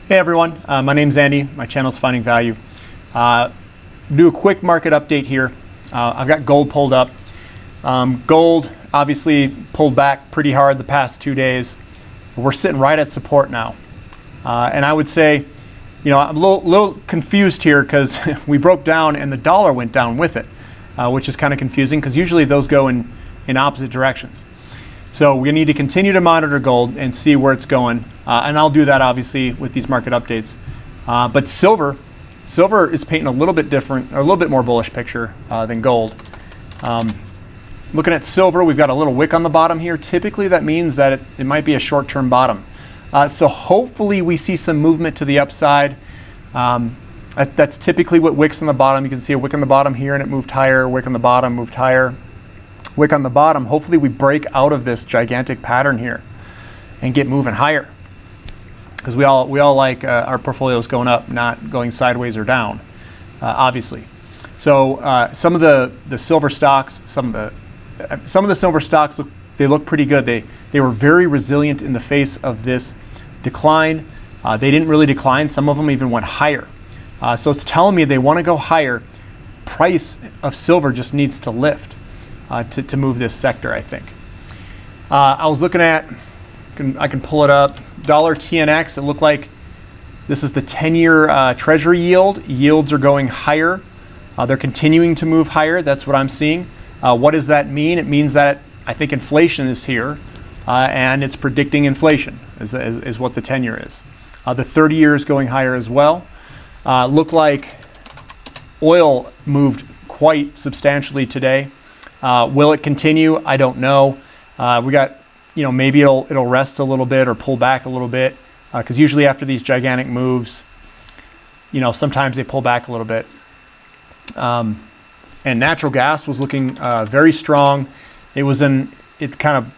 Hey everyone, my name's Andy. My channel's Finding Value. Do a quick market update here. I've got gold pulled up. Gold obviously pulled back pretty hard the past 2 days. We're sitting right at support now. And I would say, I'm a little confused here because we broke down and the dollar went down with it, which is kind of confusing because usually those go in opposite directions. So we need to continue to monitor gold and see where it's going. And I'll do that obviously with these market updates. But silver is painting a little bit different, or a little bit more bullish picture than gold. Looking at silver, we've got a little wick on the bottom here. Typically that means that it might be a short-term bottom. So hopefully we see some movement to the upside. That's typically what wicks on the bottom. You can see a wick on the bottom here and it moved higher, wick on the bottom, moved higher. Wick on the bottom, hopefully we break out of this gigantic pattern here and get moving higher. Because we all like our portfolios going up, not going sideways or down, obviously. So some of the silver stocks, some of the silver stocks look pretty good. They were very resilient in the face of this decline. They didn't really decline. Some of them even went higher. So it's telling me they want to go higher. Price of silver just needs to lift to move this sector, I think. I was looking at, I can pull it up, dollar TNX. It looked like this is the 10-year treasury yield. Yields are going higher. They're continuing to move higher. That's what I'm seeing. What does that mean? It means that I think inflation is here, and it's predicting inflation is what the 10-year is. The 30-year is going higher as well. Looked like oil moved quite substantially today. Will it continue? I don't know. We got, maybe it'll rest a little bit or pull back a little bit, because usually after these gigantic moves, sometimes they pull back a little bit. And natural gas was looking very strong. It kind of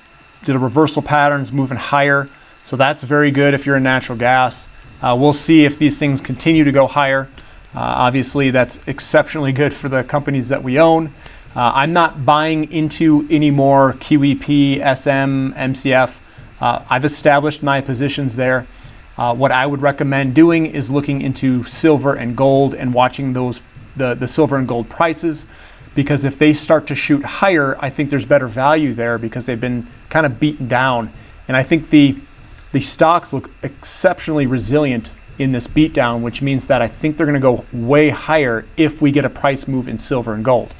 did a reversal patterns moving higher. So that's very good if you're in natural gas. We'll see if these things continue to go higher. Obviously that's exceptionally good for the companies that we own. I'm not buying into any more QEP, SM, MCF. I've established my positions there. What I would recommend doing is looking into silver and gold and watching the silver and gold prices, because if they start to shoot higher, I think there's better value there because they've been kind of beaten down. And I think the stocks look exceptionally resilient in this beatdown, which means that I think they're going to go way higher if we get a price move in silver and gold.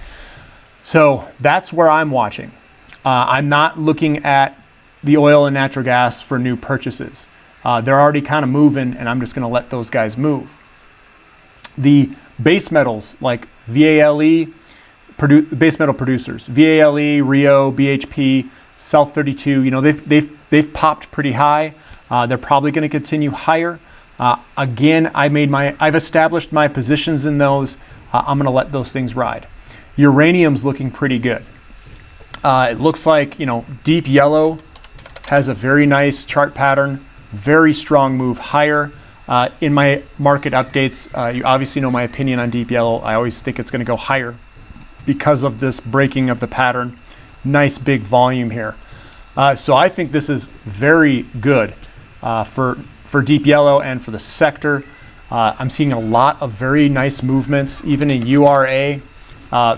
So that's where I'm watching. I'm not looking at the oil and natural gas for new purchases. They're already kind of moving, and I'm just going to let those guys move. The base metals like VALE, base metal producers, VALE, Rio, BHP, South 32, they've popped pretty high. They're probably going to continue higher. Again, I've established my positions in those. I'm going to let those things ride. Uranium's looking pretty good. It looks like, deep yellow has a very nice chart pattern, very strong move higher. In my market updates, you obviously know my opinion on deep yellow. I always think it's going to go higher because of this breaking of the pattern. Nice big volume here. So I think this is very good for deep yellow and for the sector. I'm seeing a lot of very nice movements, even in URA.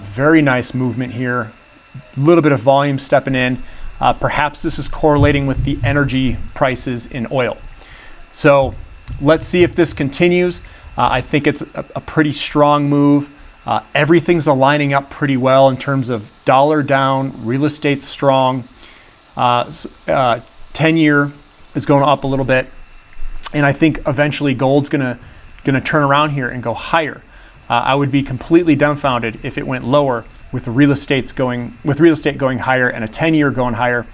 Very nice movement here. A little bit of volume stepping in. Perhaps this is correlating with the energy prices in oil. So let's see if this continues. I think it's a pretty strong move. Everything's aligning up pretty well in terms of dollar down, real estate's strong. 10-year is going up a little bit. And I think eventually gold's gonna turn around here and go higher. I would be completely dumbfounded if it went lower with real estate going higher and a 10-year going higher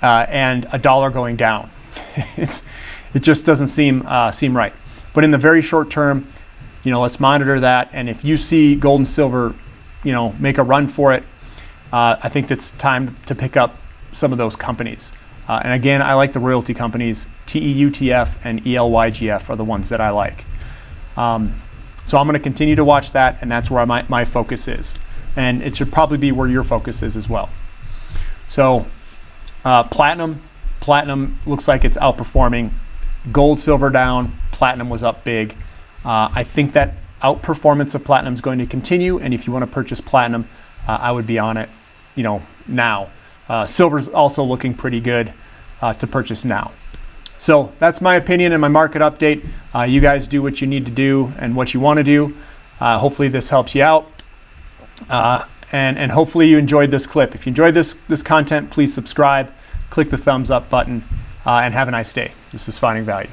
and a dollar going down. It just doesn't seem right. But in the very short term, let's monitor that. And if you see gold and silver, make a run for it, I think it's time to pick up some of those companies. And again, I like the royalty companies. TEUTF and ELYGF are the ones that I like. So I'm going to continue to watch that, and that's where my focus is. And it should probably be where your focus is as well. So platinum looks like it's outperforming. Gold, silver down, platinum was up big. I think that outperformance of platinum is going to continue, and if you want to purchase platinum, I would be on it, now. Silver's also looking pretty good to purchase now. So that's my opinion and my market update. You guys do what you need to do and what you want to do. Hopefully this helps you out. And hopefully you enjoyed this clip. If you enjoyed this content, please subscribe, click the thumbs up button, and have a nice day. This is Finding Value.